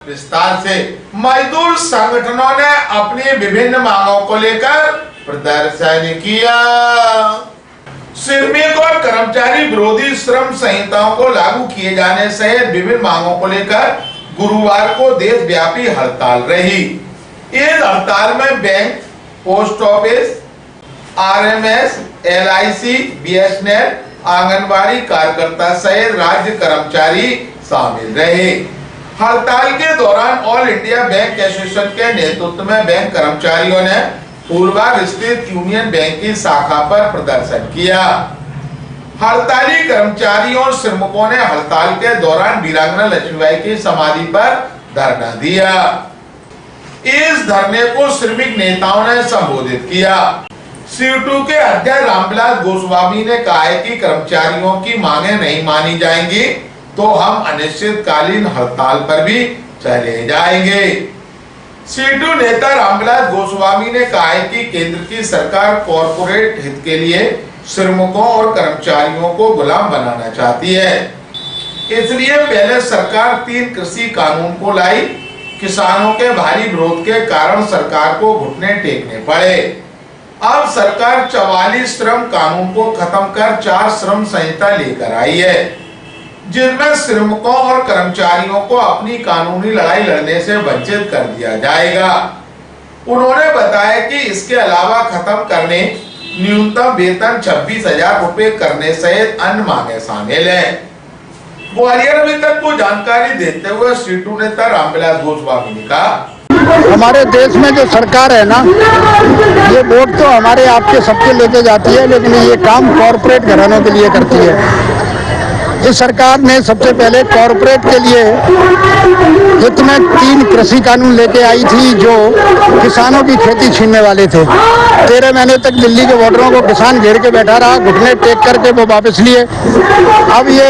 विस्तार से मजदूर संगठनों ने अपनी विभिन्न मांगों को लेकर प्रदर्शन किया। श्रमिक और कर्मचारी विरोधी श्रम संहिताओं को लागू किए जाने सहित विभिन्न मांगों को लेकर गुरुवार को देशव्यापी हड़ताल रही। इस हड़ताल में bank, post office, RMS, LIC, BSNL, anganwadi कार्यकर्ता सहित राज्य कर्मचारी शामिल रहे। हड़ताल के दौरान ऑल इंडिया बैंक एसोसिएशन के नेतृत्व में बैंक कर्मचारियों ने पूर्वाग स्थित यूनियन बैंक की शाखा पर प्रदर्शन किया। हड़ताली कर्मचारियों और श्रमिकों ने हड़ताल के दौरान वीरांगना लक्ष्मीबाई की समाधि पर धरना दिया। इस धरने को श्रमिक नेताओं ने संबोधित किया। सीटू के अध्यक्ष रामविलास गोस्वामी ने कहा है कि कर्मचारियों की मांगे नहीं मानी जाएंगी तो हम अनिश्चितकालीन हड़ताल पर भी चले जाएंगे। सीटू नेता रामविलास गोस्वामी ने कहा है कि केंद्र की सरकार कॉरपोरेट हित के लिए श्रमिकों और कर्मचारियों को गुलाम बनाना चाहती है। इसलिए पहले सरकार 3 कृषि कानून को लाई। किसानों के भारी विरोध के कारण सरकार को घुटने टेकने पड़े। अब सरकार 44 श्रम कानून को खत्म कर 4 श्रम संहिता लेकर आई है, जिसमें श्रमिकों और कर्मचारियों को अपनी कानूनी लड़ाई लड़ने से वंचित कर दिया जाएगा। उन्होंने बताया कि इसके अलावा खत्म करने न्यूनतम वेतन 26,000 रुपए करने सहित अन्य मांगे शामिल हैं। ग्वालियर में तक को जानकारी देते हुए सीटू नेता रामविलास गोस्वामी ने कहा, हमारे देश में जो सरकार है ना, ये वोट तो हमारे आपके सबके लेके जाती है, लेकिन ये काम कॉरपोरेट घरानों के लिए करती है। इस सरकार ने सबसे पहले कॉरपोरेट के लिए इसमें 3 कृषि कानून लेके आई थी जो किसानों की खेती छीनने वाले थे। 13 महीने तक दिल्ली के बॉर्डरों को किसान घेर के बैठा रहा, घुटने टेक करके वो वापस लिए। अब ये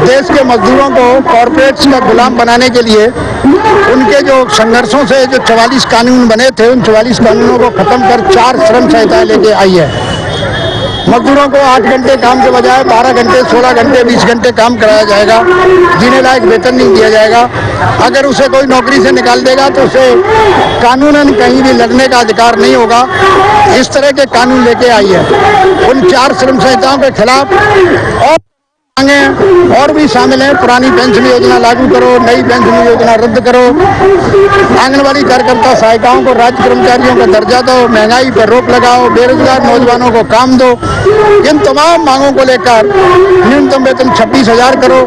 देश के मजदूरों को कॉरपोरेट्स का गुलाम बनाने के लिए उनके जो संघर्षों से जो 44 कानून बने थे, उन 44 कानूनों को खत्म कर 4 श्रम संहिताएं लेके आई है। मजदूरों को 8 घंटे काम के बजाय 12 घंटे, 16 घंटे, 20 घंटे काम कराया जाएगा। जीने लायक वेतन नहीं दिया जाएगा। अगर उसे कोई नौकरी से निकाल देगा तो उसे कानूनन कहीं भी लड़ने का अधिकार नहीं होगा। इस तरह के कानून लेके आई है। उन 4 श्रम संहिताओं के खिलाफ और भी शामिल हैं। पुरानी पेंशन योजना लागू करो, नई पेंशन योजना रद्द करो, आंगनबाड़ी कार्यकर्ता सहायिकाओं को राज्य कर्मचारियों का दर्जा दो, महंगाई पर रोक लगाओ, बेरोजगार नौजवानों को काम दो। इन तमाम मांगों को लेकर न्यूनतम वेतन 26,000 करो।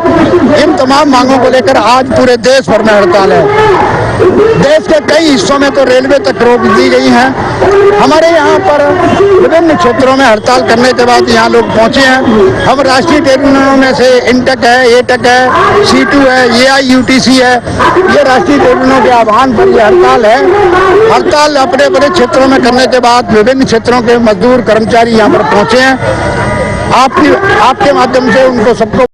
इन तमाम मांगों को लेकर आज पूरे देश भर में हड़ताल है। देश के कई हिस्सों में तो रेलवे तक रोक दी गई है। हमारे यहाँ पर विभिन्न क्षेत्रों में हड़ताल करने के बाद यहाँ लोग पहुँचे हैं। हम राष्ट्रीय ट्रेड यूनियनों में से इंटक है, एटक है, सीटू है, एआईयूटीसी है, ये राष्ट्रीय ट्रेड यूनियनों के आह्वान पर यह हड़ताल है। हड़ताल अपने बड़े क्षेत्रों में करने के बाद विभिन्न क्षेत्रों के मजदूर कर्मचारी यहाँ पर पहुँचे हैं। आपके माध्यम से उनको सबको